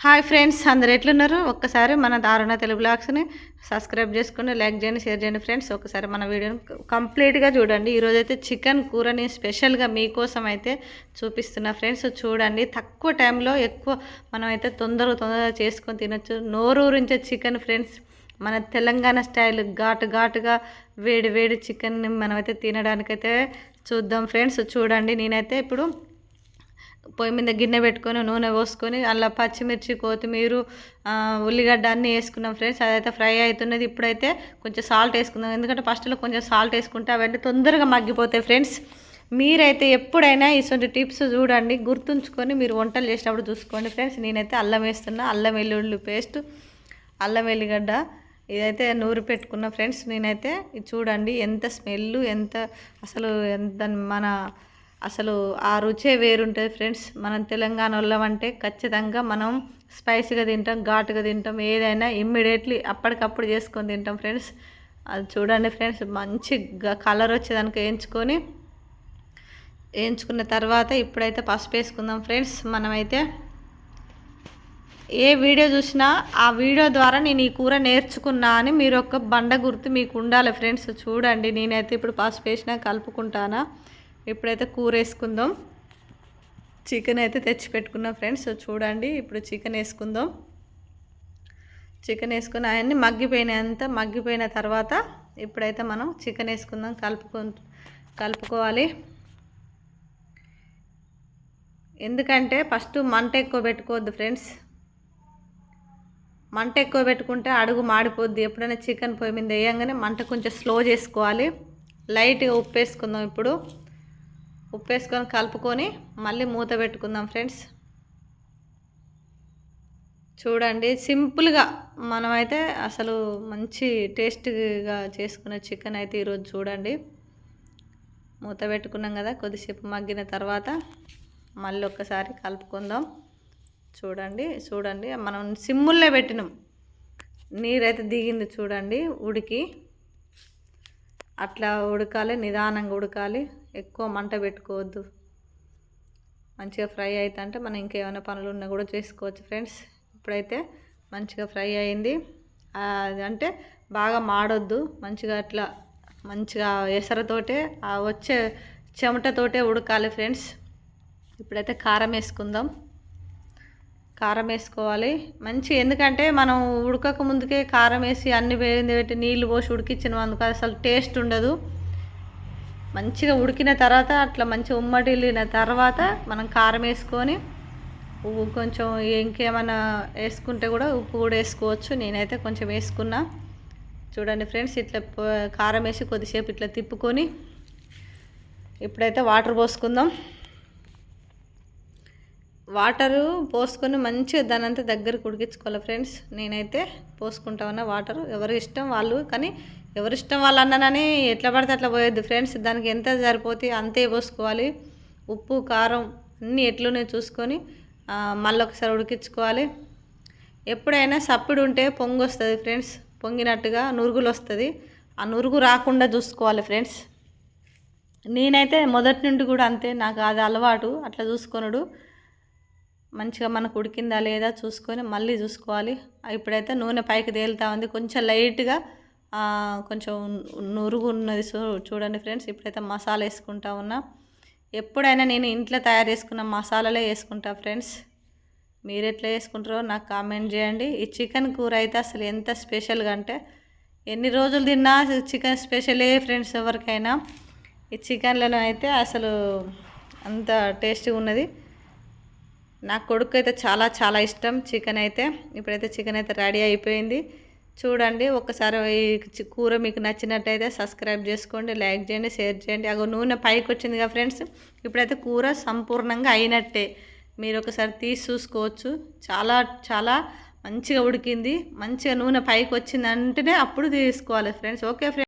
Hi friends, అందరు ఎట్లున్నారు? ఒక్కసారి మన దారుణ తెలుగు బ్లాగ్స్ని సబ్స్క్రైబ్ చేసుకోండి, లైక్ చేయండి, షేర్ చేయండి ఫ్రెండ్స్. ఒకసారి మన వీడియోని కంప్లీట్గా చూడండి. ఈరోజైతే చికెన్ కూరని స్పెషల్గా మీకోసం అయితే చూపిస్తున్నా ఫ్రెండ్స్. చూడండి, తక్కువ టైంలో ఎక్కువ మనమైతే తొందరగా చేసుకొని తినొచ్చు. నోరూరించే చికెన్ ఫ్రెండ్స్, మన తెలంగాణ స్టైల్ ఘాటుగా వేడి వేడి చికెన్ని మనమైతే తినడానికైతే చూద్దాం ఫ్రెండ్స్. చూడండి, నేనైతే ఇప్పుడు పొయ్యి మీద గిన్నె పెట్టుకొని నూనె పోసుకొని అలా పచ్చిమిర్చి, కొత్తిమీర, ఉల్లిగడ్డ అన్నీ వేసుకున్నాం ఫ్రెండ్స్. అదైతే ఫ్రై అవుతున్నది. ఇప్పుడైతే కొంచెం సాల్ట్ వేసుకుందాం, ఎందుకంటే ఫస్ట్లో కొంచెం సాల్ట్ వేసుకుంటే అవన్నీ తొందరగా మగ్గిపోతాయి ఫ్రెండ్స్. మీరైతే ఎప్పుడైనా ఇటువంటి టిప్స్ చూడండి, గుర్తుంచుకొని మీరు వంటలు చేసినప్పుడు చూసుకోండి ఫ్రెండ్స్. నేనైతే అల్లం వేస్తున్నా, అల్లం వెల్లుల్లి పేస్ట్, అల్లం వెల్లిగడ్డ ఇదైతే నూరి పెట్టుకున్న ఫ్రెండ్స్. నేనైతే ఇది చూడండి, ఎంత స్మెల్, ఎంత అసలు ఎంత మన అసలు ఆ రుచే వేరుంటుంది ఫ్రెండ్స్. మనం తెలంగాణ వాళ్ళం అంటే ఖచ్చితంగా మనం స్పైసీగా తింటాం, ఘాటుగా తింటాం. ఏదైనా ఇమ్మీడియట్లీ అప్పటికప్పుడు చేసుకొని తింటాం ఫ్రెండ్స్. అది చూడండి ఫ్రెండ్స్, మంచి కలర్ వచ్చేదానికి వేయించుకున్న తర్వాత ఇప్పుడైతే పసుపు వేసుకుందాం ఫ్రెండ్స్. మనమైతే ఏ వీడియో చూసినా ఆ వీడియో ద్వారా నేను ఈ కూర నేర్చుకున్నా అని మీరు ఒక బండ గుర్తు మీకు ఉండాలి ఫ్రెండ్స్. చూడండి, నేనైతే ఇప్పుడు పసుపు వేసినా కలుపుకుంటానా. ఇప్పుడైతే కూర వేసుకుందాం. చికెన్ అయితే తెచ్చి పెట్టుకున్నాం ఫ్రెండ్స్. చూడండి, ఇప్పుడు చికెన్ వేసుకుందాం. చికెన్ వేసుకుని అవన్నీ మగ్గిపోయిన తర్వాత ఇప్పుడైతే మనం చికెన్ వేసుకుందాం. కలుపుకోవాలి. ఎందుకంటే ఫస్ట్ మంట ఎక్కువ పెట్టుకోవద్దు ఫ్రెండ్స్. మంట ఎక్కువ పెట్టుకుంటే అడుగు మాడిపోద్ది. ఎప్పుడైనా చికెన్ పొయ్యి మీద వేయంగానే మంట కొంచెం స్లో చేసుకోవాలి. లైట్గా ఉప్పు వేసుకుందాం. ఇప్పుడు ఉప్పు వేసుకొని కలుపుకొని మళ్ళీ మూత పెట్టుకుందాం ఫ్రెండ్స్. చూడండి, సింపుల్గా మనమైతే అసలు మంచి టేస్ట్గా చేసుకున్న చికెన్ అయితే ఈరోజు చూడండి. మూత పెట్టుకున్నాం కదా, కొద్దిసేపు మగ్గిన తర్వాత మళ్ళీ ఒక్కసారి కలుపుకుందాం. చూడండి మనం సిమ్ముల్లో పెట్టినాం. నీరైతే దిగింది చూడండి, ఉడికి అట్లా ఉడకాలి, నిదానంగా ఉడకాలి. ఎక్కువ మంట పెట్టుకోవద్దు. మంచిగా ఫ్రై అయితే అంటే మనం ఇంకేమైనా పనులు ఉన్నా కూడా చేసుకోవచ్చు ఫ్రెండ్స్. ఇప్పుడైతే మంచిగా ఫ్రై అయింది. అంటే బాగా మాడొద్దు, మంచిగా అట్లా మంచిగా ఎసరతోటే వచ్చే చెమటతోటే ఉడకాలి ఫ్రెండ్స్. ఇప్పుడైతే కారం వేసుకుందాం. కారం వేసుకోవాలి మంచి, ఎందుకంటే మనం ఉడకక ముందుకే కారం వేసి అన్ని పెట్టి నీళ్ళు పోసి ఉడికించినాం అందుకు అసలు టేస్ట్ ఉండదు. మంచిగా ఉడికిన తర్వాత అట్లా మంచిగా ఉమ్మటిల్లిన తర్వాత మనం కారం వేసుకొని కొంచెం ఇంకేమైనా వేసుకుంటే కూడా ఉప్పు కూడా వేసుకోవచ్చు. నేనైతే కొంచెం వేసుకున్నా. చూడండి ఫ్రెండ్స్, ఇట్లా కారం వేసి కొద్దిసేపు ఇట్లా తిప్పుకొని ఇప్పుడైతే వాటర్ పోసుకుందాం. వాటరు పోసుకొని మంచిగా దానంతా దగ్గరకు ఉడికించుకోవాలి ఫ్రెండ్స్. నేనైతే పోసుకుంటా ఉన్నా వాటరు. ఎవరి ఇష్టం వాళ్ళు, కానీ ఎవరిష్టం వాళ్ళు అన్నానని ఎట్లా పడితే అట్లా పోయొద్దు ఫ్రెండ్స్. దానికి ఎంత సరిపోతే అంతే పోసుకోవాలి. ఉప్పు, కారం అన్నీ ఎట్లునే చూసుకొని మళ్ళీ ఒకసారి ఉడికించుకోవాలి. ఎప్పుడైనా సప్పిడి ఉంటే పొంగు వస్తుంది ఫ్రెండ్స్, పొంగినట్టుగా నురుగులు వస్తుంది. ఆ నురుగు రాకుండా చూసుకోవాలి ఫ్రెండ్స్. నేనైతే మొదటి నుండి కూడా అంతే, నాకు అది అలవాటు అట్లా చూసుకొనుడు. మంచిగా మనకు ఉడికిందా లేదా చూసుకొని మళ్ళీ చూసుకోవాలి. ఇప్పుడైతే నూనె పైకి తేలుతూ ఉంది, కొంచెం లైట్గా కొంచెం నురుగు ఉన్నది. చూడండి ఫ్రెండ్స్, ఇప్పుడైతే మసాలా వేసుకుంటా ఉన్నా. ఎప్పుడైనా నేను ఇంట్లో తయారు చేసుకున్న మసాలాలే వేసుకుంటా ఫ్రెండ్స్. మీరు ఎట్లా వేసుకుంటారో నాకు కామెంట్ చేయండి. ఈ చికెన్ కూర అయితే అసలు ఎంత స్పెషల్గా అంటే ఎన్ని రోజులు తిన్నా చికెన్ స్పెషలే ఫ్రెండ్స్. ఎవరికైనా ఈ చికెన్లలో అయితే అసలు అంత టేస్టీగా ఉన్నది. నా కొడుకు అయితే చాలా ఇష్టం చికెన్ అయితే. ఇప్పుడైతే చికెన్ అయితే రెడీ అయిపోయింది. చూడండి, ఒక్కసారి ఈ కూర మీకు నచ్చినట్టయితే సబ్స్క్రైబ్ చేసుకోండి, లైక్ చేయండి, షేర్ చేయండి. అగో నూనె పైకి వచ్చింది కదా ఫ్రెండ్స్. ఇప్పుడైతే కూర సంపూర్ణంగా అయినట్టే. మీరు ఒకసారి తీసి చూసుకోవచ్చు. చాలా మంచిగా ఉడికింది. మంచిగా నూనె పైకి వచ్చింది అంటేనే అప్పుడు తీసుకోవాలి ఫ్రెండ్స్. Okay friends.